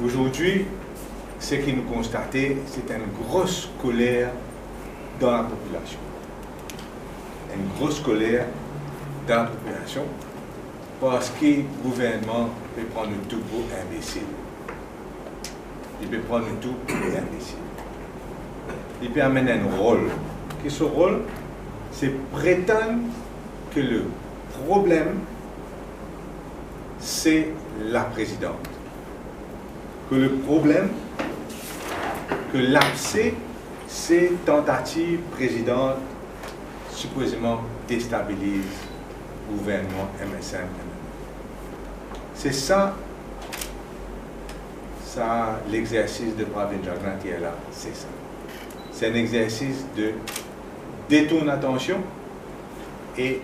Aujourd'hui, ce que nous constatons, c'est une grosse colère dans la population. Une grosse colère dans la population parce que le gouvernement peut prendre tout pour imbécile. Il peut prendre tout pour imbécile. Il peut amener un rôle. Et ce rôle, c'est prétendre que le problème, c'est la présidente. Que le problème, que l'abcès, c'est tentative présidente supposément déstabilise le gouvernement MSM. C'est ça, l'exercice de Pravin Jagnnath qui est là, c'est ça. C'est un exercice de détourner l'attention et